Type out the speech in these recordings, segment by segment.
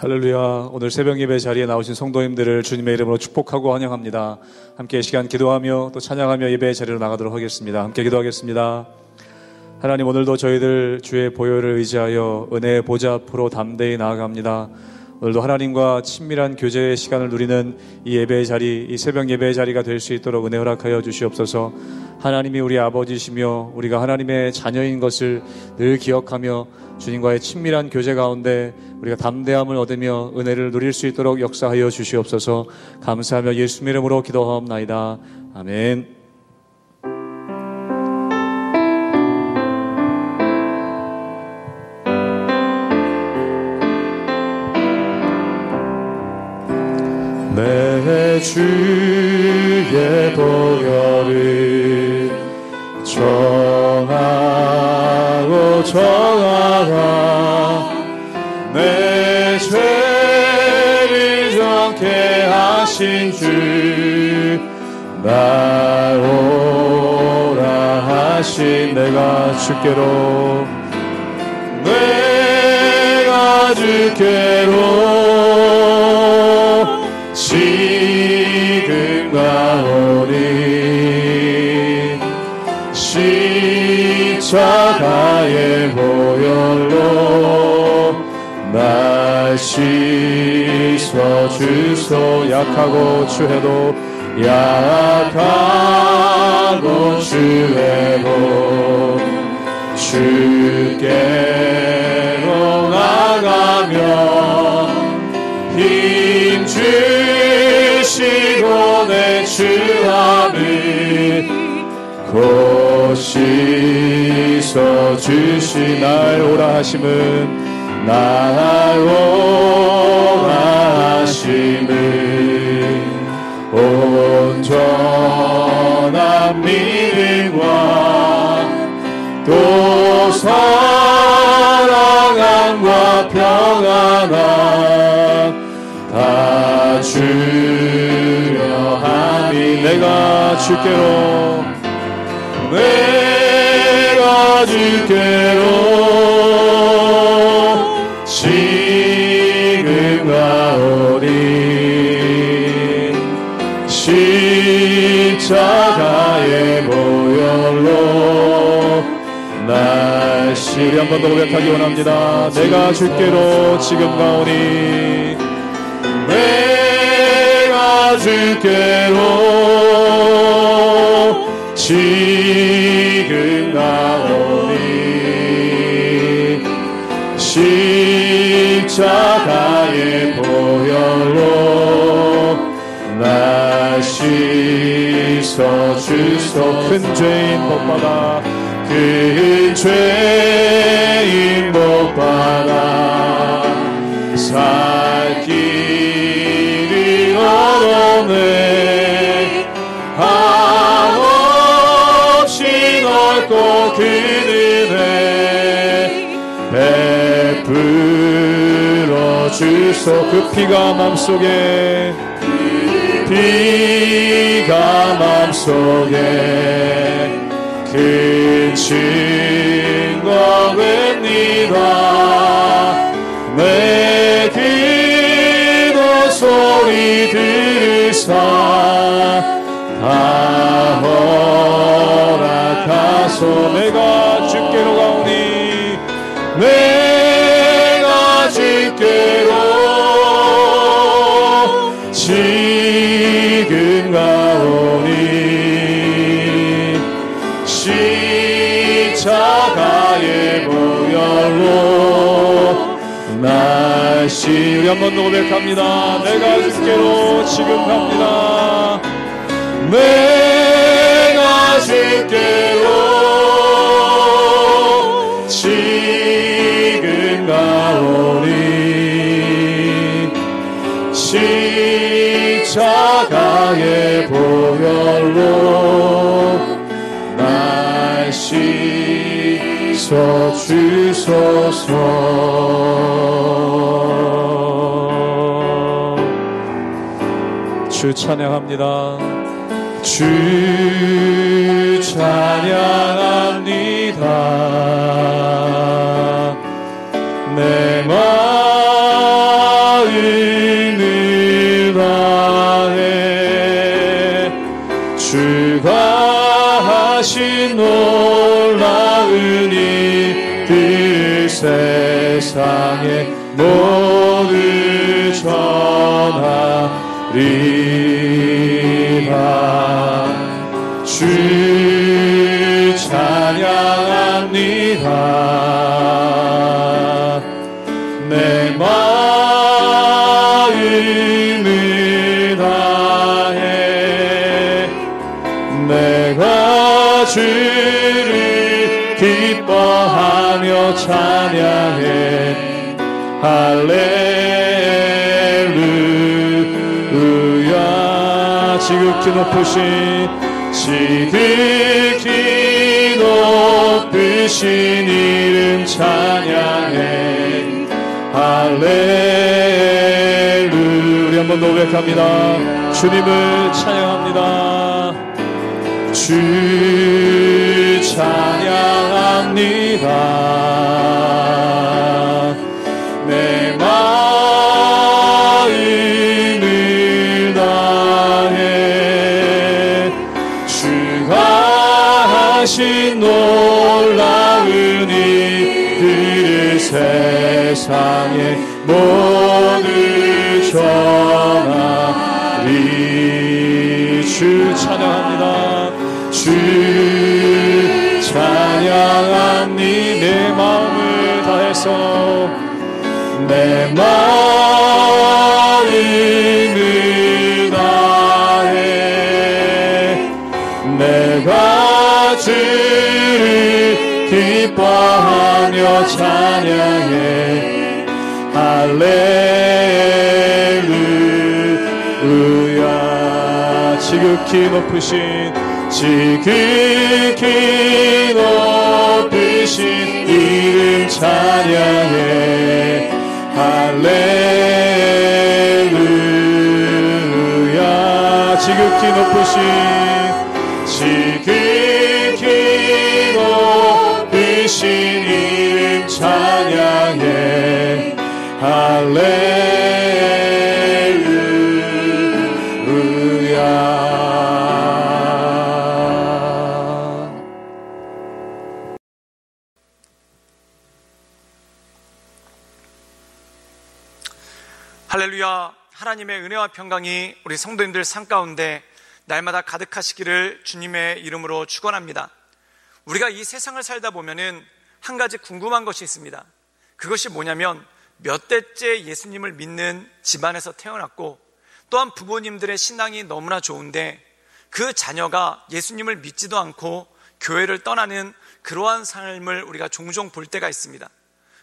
할렐루야. 오늘 새벽 예배 자리에 나오신 성도님들을 주님의 이름으로 축복하고 환영합니다. 함께 이 시간 기도하며 또 찬양하며 예배의 자리로 나가도록 하겠습니다. 함께 기도하겠습니다. 하나님, 오늘도 저희들 주의 보혈을 의지하여 은혜의 보좌 앞으로 담대히 나아갑니다. 오늘도 하나님과 친밀한 교제의 시간을 누리는 이 예배의 자리, 이 새벽 예배의 자리가 될 수 있도록 은혜 허락하여 주시옵소서. 하나님이 우리 아버지시며 우리가 하나님의 자녀인 것을 늘 기억하며 주님과의 친밀한 교제 가운데 우리가 담대함을 얻으며 은혜를 누릴 수 있도록 역사하여 주시옵소서. 감사하며 예수님 이름으로 기도하옵나이다. 아멘. 내 주의 보혈을 정하라 내 죄를 정케 하신 주 나오라 하신 내가 주께로 지금 가오니 십자가의 보혈로 날 씻어주소. 약하고 추해도 약하고 추해도 주께로 나가며 힘 주시고 내 주함을 곧 씻어주시. 날 오라 하심은 날 오라 하심은 온전한 믿음과 또 사랑함과 평안함 다 주려 함이. 내가 주께로 지금 가오니 십자가의 보혈로 날 우리 한 번 더 고백하기 원합니다. 내가 주께로 지금 가오니 내가 주께로 지금 가오니 십자가의 보혈로 날 씻어주소. 큰 죄인 복받아 큰 죄인 복받아 살 길을 얻었네. 한없이 넓고 큰 은혜 베풀어 주소. 그 피가 맘속에 큰 증거 됩니다. 내 기도 소리 들으사 다 허락하소. 내가 주께로 가오니 내가 주께로 지금 가오니 십자가의 보혈로 날 우리 한 번 더 고백합니다. 내가 주께로 지금 갑니다. 내가 주께로 지금 가오니 십자가의 보혈로 날 씻어주소서. 주 찬양합니다. 주 찬양합니다. 내 마음 세상에 모두 전하리라. 주 찬양합니다. 내 마음을 다해 내가 주를 기뻐하며 찬양해. 할렐루야. 지극히 높으신 이름 찬양해. 할렐루야. 우리 한 번 더 고백합니다. 주님을 찬양합니다. 주 찬양합니다. 내 마음을 다해 주가 하신 놀라운 일들을 세상에 모두 전하리. 주 찬양합니다. 주 찬양합니. 내 마음을 다해서 내 마음을 다해 내가 주를 기뻐하며 찬양해. 할렐루야. 지극히 높으신 이름 찬양해. 할렐루야. 지극히 높으신 이름 찬양해. 할렐루야. 할렐루야. 하나님의 은혜와 평강이 우리 성도님들 삶 가운데 날마다 가득하시기를 주님의 이름으로 축원합니다. 우리가 이 세상을 살다 보면은 한 가지 궁금한 것이 있습니다. 그것이 뭐냐면 몇 대째 예수님을 믿는 집안에서 태어났고 또한 부모님들의 신앙이 너무나 좋은데 그 자녀가 예수님을 믿지도 않고 교회를 떠나는 그러한 삶을 우리가 종종 볼 때가 있습니다.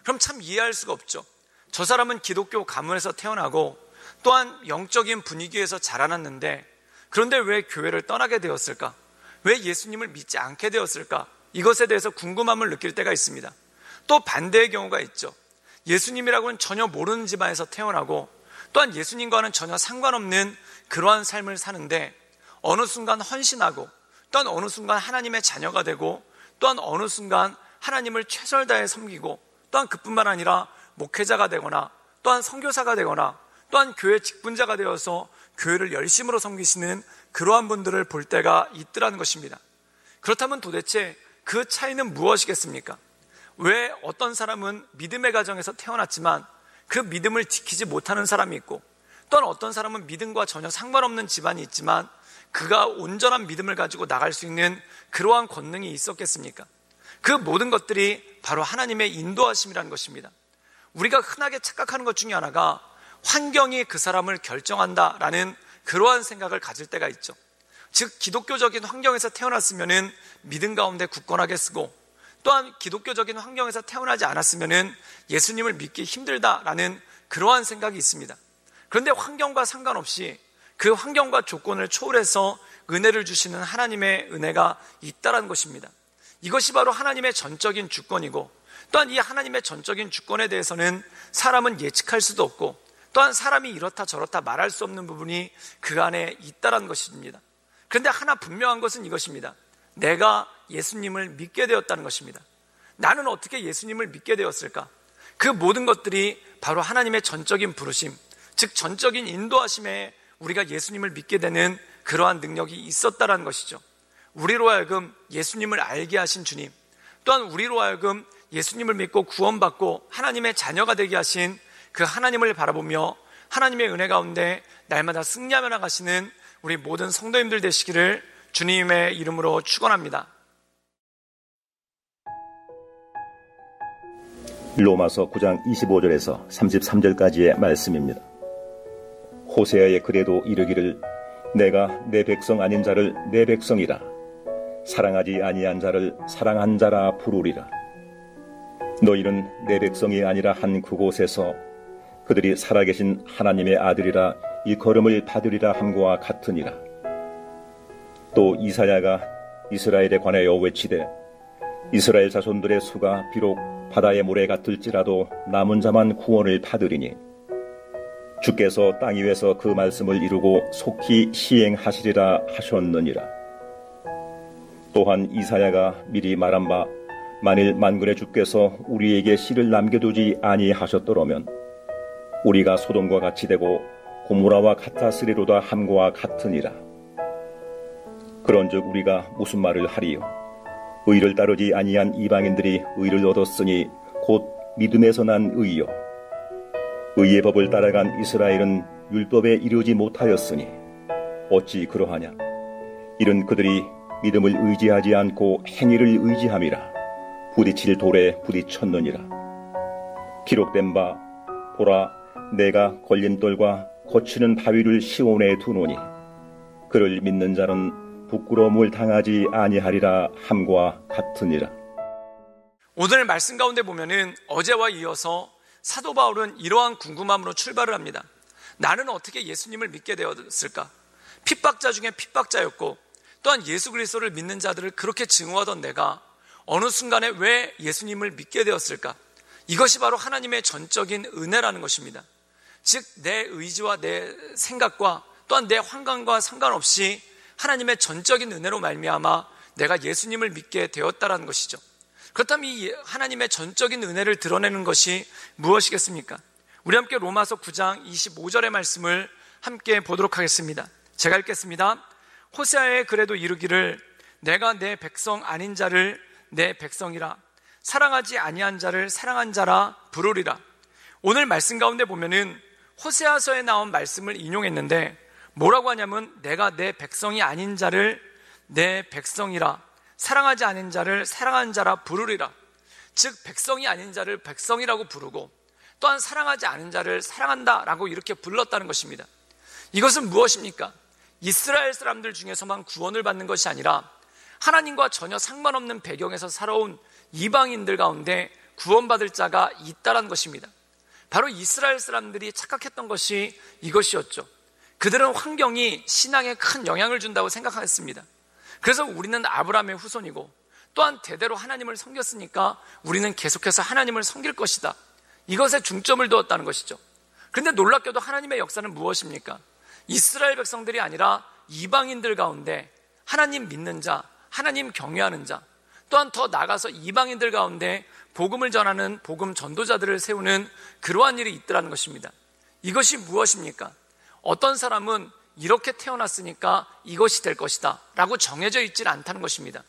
그럼 참 이해할 수가 없죠. 저 사람은 기독교 가문에서 태어나고 또한 영적인 분위기에서 자라났는데 그런데 왜 교회를 떠나게 되었을까? 왜 예수님을 믿지 않게 되었을까? 이것에 대해서 궁금함을 느낄 때가 있습니다. 또 반대의 경우가 있죠. 예수님이라고는 전혀 모르는 집안에서 태어나고 또한 예수님과는 전혀 상관없는 그러한 삶을 사는데 어느 순간 헌신하고 또한 어느 순간 하나님의 자녀가 되고 또한 어느 순간 하나님을 최선을 다해 섬기고 또한 그뿐만 아니라 목회자가 되거나 또한 선교사가 되거나 또한 교회 직분자가 되어서 교회를 열심으로 섬기시는 그러한 분들을 볼 때가 있더라는 것입니다. 그렇다면 도대체 그 차이는 무엇이겠습니까? 왜 어떤 사람은 믿음의 가정에서 태어났지만 그 믿음을 지키지 못하는 사람이 있고 또한 어떤 사람은 믿음과 전혀 상관없는 집안이 있지만 그가 온전한 믿음을 가지고 나갈 수 있는 그러한 권능이 있었겠습니까? 그 모든 것들이 바로 하나님의 인도하심이라는 것입니다. 우리가 흔하게 착각하는 것 중에 하나가 환경이 그 사람을 결정한다라는 그러한 생각을 가질 때가 있죠. 즉 기독교적인 환경에서 태어났으면 믿음 가운데 굳건하게 쓰고 또한 기독교적인 환경에서 태어나지 않았으면 예수님을 믿기 힘들다라는 그러한 생각이 있습니다. 그런데 환경과 상관없이 그 환경과 조건을 초월해서 은혜를 주시는 하나님의 은혜가 있다는 것입니다. 이것이 바로 하나님의 전적인 주권이고 또한 이 하나님의 전적인 주권에 대해서는 사람은 예측할 수도 없고 또한 사람이 이렇다 저렇다 말할 수 없는 부분이 그 안에 있다는 것입니다. 그런데 하나 분명한 것은 이것입니다. 내가 예수님을 믿게 되었다는 것입니다. 나는 어떻게 예수님을 믿게 되었을까? 그 모든 것들이 바로 하나님의 전적인 부르심, 즉 전적인 인도하심에 우리가 예수님을 믿게 되는 그러한 능력이 있었다는 것이죠. 우리로 하여금 예수님을 알게 하신 주님, 또한 우리로 하여금 예수님을 믿고 구원받고 하나님의 자녀가 되게 하신 그 하나님을 바라보며 하나님의 은혜 가운데 날마다 승리하며 나가시는 우리 모든 성도님들 되시기를 주님의 이름으로 축원합니다. 로마서 9장 25절에서 33절까지의 말씀입니다. 호세아의 글에도 이르기를 내가 내 백성 아닌 자를 내 백성이라 사랑하지 아니한 자를 사랑한 자라 부르리라. 너희는 내 백성이 아니라 한 그곳에서 그들이 살아계신 하나님의 아들이라 일컬음을 받으리라 함과 같으니라. 또 이사야가 이스라엘에 관하여 외치되 이스라엘 자손들의 수가 비록 바다의 모래 같을지라도 남은 자만 구원을 받으리니 주께서 땅 위에서 그 말씀을 이루고 속히 시행하시리라 하셨느니라. 또한 이사야가 미리 말한 바 만일 만군의 주께서 우리에게 씨를 남겨두지 아니하셨더라면 우리가 소돔과 같이 되고 고모라와 같았으리로다 함과 같으니라. 그런즉 우리가 무슨 말을 하리요? 의를 따르지 아니한 이방인들이 의를 얻었으니 곧 믿음에서 난 의요. 의의 법을 따라간 이스라엘은 율법에 이르지 못하였으니 어찌 그러하냐? 이는 그들이 믿음을 의지하지 않고 행위를 의지함이라 부딪힐 돌에 부딪혔느니라. 기록된 바 보라 내가 걸림돌과 거치는 바위를 시온에 두노니 그를 믿는 자는 부끄러움을 당하지 아니하리라 함과 같으니라. 오늘 말씀 가운데 보면은 어제와 이어서 사도 바울은 이러한 궁금함으로 출발을 합니다. 나는 어떻게 예수님을 믿게 되었을까? 핍박자 중에 핍박자였고 또한 예수 그리스도를 믿는 자들을 그렇게 증오하던 내가 어느 순간에 왜 예수님을 믿게 되었을까? 이것이 바로 하나님의 전적인 은혜라는 것입니다. 즉 내 의지와 내 생각과 또한 내 환경과 상관없이 하나님의 전적인 은혜로 말미암아 내가 예수님을 믿게 되었다라는 것이죠. 그렇다면 이 하나님의 전적인 은혜를 드러내는 것이 무엇이겠습니까? 우리 함께 로마서 9장 25절의 말씀을 함께 보도록 하겠습니다. 제가 읽겠습니다. 호세아의 글에도 이르기를 내가 내 백성 아닌 자를 내 백성이라 사랑하지 아니한 자를 사랑한 자라 부르리라. 오늘 말씀 가운데 보면은 호세아서에 나온 말씀을 인용했는데 뭐라고 하냐면 내가 내 백성이 아닌 자를 내 백성이라 사랑하지 않은 자를 사랑한 자라 부르리라. 즉 백성이 아닌 자를 백성이라고 부르고 또한 사랑하지 않은 자를 사랑한다라고 이렇게 불렀다는 것입니다. 이것은 무엇입니까? 이스라엘 사람들 중에서만 구원을 받는 것이 아니라 하나님과 전혀 상관없는 배경에서 살아온 이방인들 가운데 구원받을 자가 있다는 것입니다. 바로 이스라엘 사람들이 착각했던 것이 이것이었죠. 그들은 환경이 신앙에 큰 영향을 준다고 생각했습니다. 그래서 우리는 아브라함의 후손이고 또한 대대로 하나님을 섬겼으니까 우리는 계속해서 하나님을 섬길 것이다. 이것에 중점을 두었다는 것이죠. 그런데 놀랍게도 하나님의 역사는 무엇입니까? 이스라엘 백성들이 아니라 이방인들 가운데 하나님 믿는 자, 하나님 경외하는 자, 또한 더 나아가서 이방인들 가운데 복음을 전하는 복음 전도자들을 세우는 그러한 일이 있더라는 것입니다. 이것이 무엇입니까? 어떤 사람은 이렇게 태어났으니까 이것이 될 것이다 라고 정해져 있지 않다는 것입니다.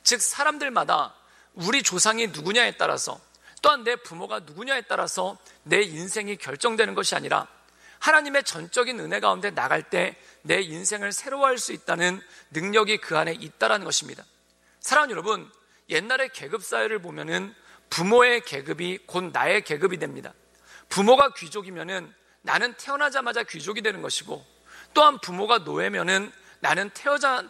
즉 사람들마다 우리 조상이 누구냐에 따라서 또한 내 부모가 누구냐에 따라서 내 인생이 결정되는 것이 아니라 하나님의 전적인 은혜 가운데 나갈 때 내 인생을 새로워할 수 있다는 능력이 그 안에 있다는 것입니다. 사랑하는 여러분, 옛날의 계급사회를 보면은 부모의 계급이 곧 나의 계급이 됩니다. 부모가 귀족이면은 나는 태어나자마자 귀족이 되는 것이고 또한 부모가 노예면은 나는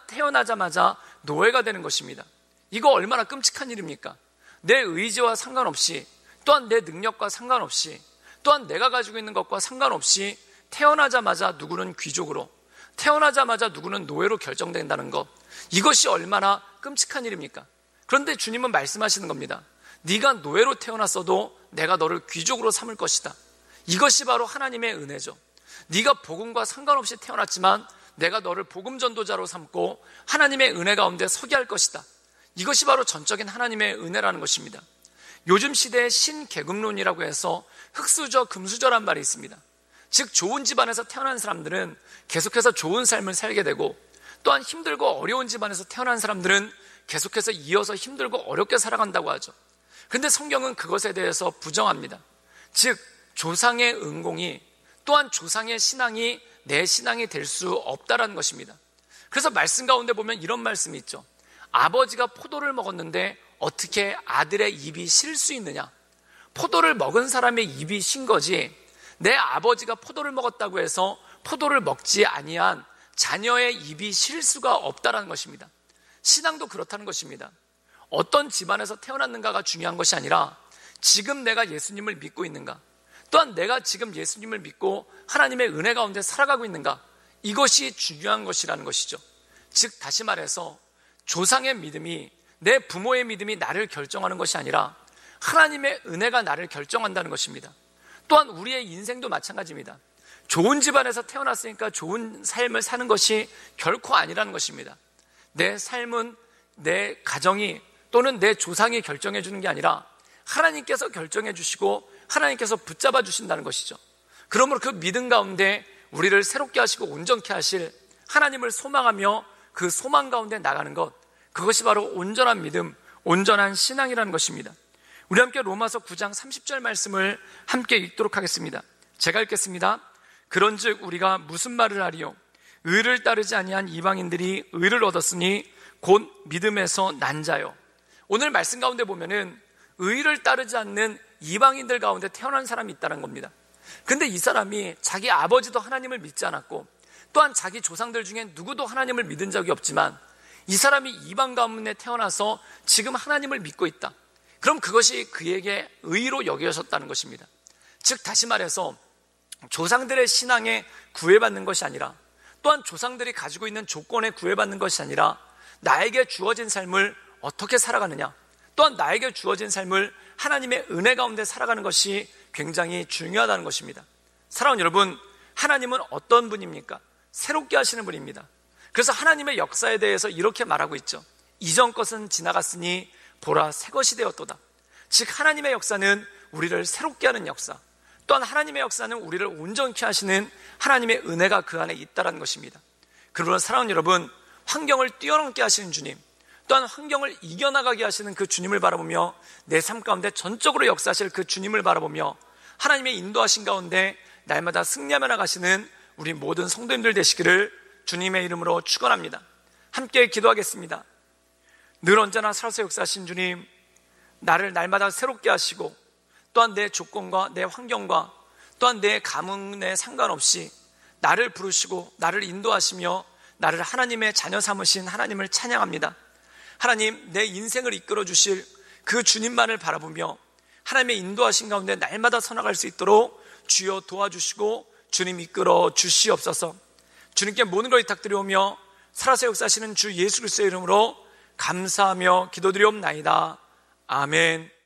태어나자마자 노예가 되는 것입니다. 이거 얼마나 끔찍한 일입니까? 내 의지와 상관없이 또한 내 능력과 상관없이 또한 내가 가지고 있는 것과 상관없이 태어나자마자 누구는 귀족으로 태어나자마자 누구는 노예로 결정된다는 것, 이것이 얼마나 끔찍한 일입니까? 그런데 주님은 말씀하시는 겁니다. 네가 노예로 태어났어도 내가 너를 귀족으로 삼을 것이다. 이것이 바로 하나님의 은혜죠. 네가 복음과 상관없이 태어났지만 내가 너를 복음 전도자로 삼고 하나님의 은혜 가운데 서게 할 것이다. 이것이 바로 전적인 하나님의 은혜라는 것입니다. 요즘 시대의 신계급론이라고 해서 흑수저 금수저란 말이 있습니다. 즉 좋은 집안에서 태어난 사람들은 계속해서 좋은 삶을 살게 되고 또한 힘들고 어려운 집안에서 태어난 사람들은 계속해서 이어서 힘들고 어렵게 살아간다고 하죠. 그런데 성경은 그것에 대해서 부정합니다. 즉 조상의 은공이 또한 조상의 신앙이 내 신앙이 될 수 없다라는 것입니다. 그래서 말씀 가운데 보면 이런 말씀이 있죠. 아버지가 포도를 먹었는데 어떻게 아들의 입이 실 수 있느냐? 포도를 먹은 사람의 입이 신 거지 내 아버지가 포도를 먹었다고 해서 포도를 먹지 아니한 자녀의 입이 실 수가 없다라는 것입니다. 신앙도 그렇다는 것입니다. 어떤 집안에서 태어났는가가 중요한 것이 아니라 지금 내가 예수님을 믿고 있는가, 또한 내가 지금 예수님을 믿고 하나님의 은혜 가운데 살아가고 있는가, 이것이 중요한 것이라는 것이죠. 즉 다시 말해서 조상의 믿음이, 내 부모의 믿음이 나를 결정하는 것이 아니라 하나님의 은혜가 나를 결정한다는 것입니다. 또한 우리의 인생도 마찬가지입니다. 좋은 집안에서 태어났으니까 좋은 삶을 사는 것이 결코 아니라는 것입니다. 내 삶은 내 가정이 또는 내 조상이 결정해 주는 게 아니라 하나님께서 결정해 주시고 하나님께서 붙잡아 주신다는 것이죠. 그러므로 그 믿음 가운데 우리를 새롭게 하시고 온전케 하실 하나님을 소망하며 그 소망 가운데 나가는 것, 그것이 바로 온전한 믿음, 온전한 신앙이라는 것입니다. 우리 함께 로마서 9장 30절 말씀을 함께 읽도록 하겠습니다. 제가 읽겠습니다. 그런즉 우리가 무슨 말을 하리요? 의를 따르지 아니한 이방인들이 의를 얻었으니 곧 믿음에서 난 자요. 오늘 말씀 가운데 보면은 의를 따르지 않는 이방인들 가운데 태어난 사람이 있다는 겁니다. 근데 이 사람이 자기 아버지도 하나님을 믿지 않았고 또한 자기 조상들 중에 누구도 하나님을 믿은 적이 없지만 이 사람이 이방 가문에 태어나서 지금 하나님을 믿고 있다. 그럼 그것이 그에게 의로 여겨졌다는 것입니다. 즉 다시 말해서 조상들의 신앙에 구애받는 것이 아니라 또한 조상들이 가지고 있는 조건에 구애받는 것이 아니라 나에게 주어진 삶을 어떻게 살아가느냐, 또한 나에게 주어진 삶을 하나님의 은혜 가운데 살아가는 것이 굉장히 중요하다는 것입니다. 사랑하는 여러분, 하나님은 어떤 분입니까? 새롭게 하시는 분입니다. 그래서 하나님의 역사에 대해서 이렇게 말하고 있죠. 이전 것은 지나갔으니 보라 새 것이 되었도다. 즉 하나님의 역사는 우리를 새롭게 하는 역사, 또한 하나님의 역사는 우리를 온전케 하시는 하나님의 은혜가 그 안에 있다는 것입니다. 그러므로 사랑하는 여러분, 환경을 뛰어넘게 하시는 주님, 또한 환경을 이겨나가게 하시는 그 주님을 바라보며 내 삶 가운데 전적으로 역사하실 그 주님을 바라보며 하나님의 인도하신 가운데 날마다 승리하며 나가시는 우리 모든 성도님들 되시기를 주님의 이름으로 축원합니다. 함께 기도하겠습니다. 늘 언제나 살아서 역사하신 주님, 나를 날마다 새롭게 하시고 또한 내 조건과 내 환경과 또한 내 가문에 상관없이 나를 부르시고 나를 인도하시며 나를 하나님의 자녀 삼으신 하나님을 찬양합니다. 하나님, 내 인생을 이끌어 주실 그 주님만을 바라보며 하나님의 인도하신 가운데 날마다 서나갈 수 있도록 주여 도와주시고 주님 이끌어 주시옵소서. 주님께 모든 걸 부탁드리오며 살아서 역사하시는 주 예수 그리스도의 이름으로 감사하며 기도드리옵나이다. 아멘.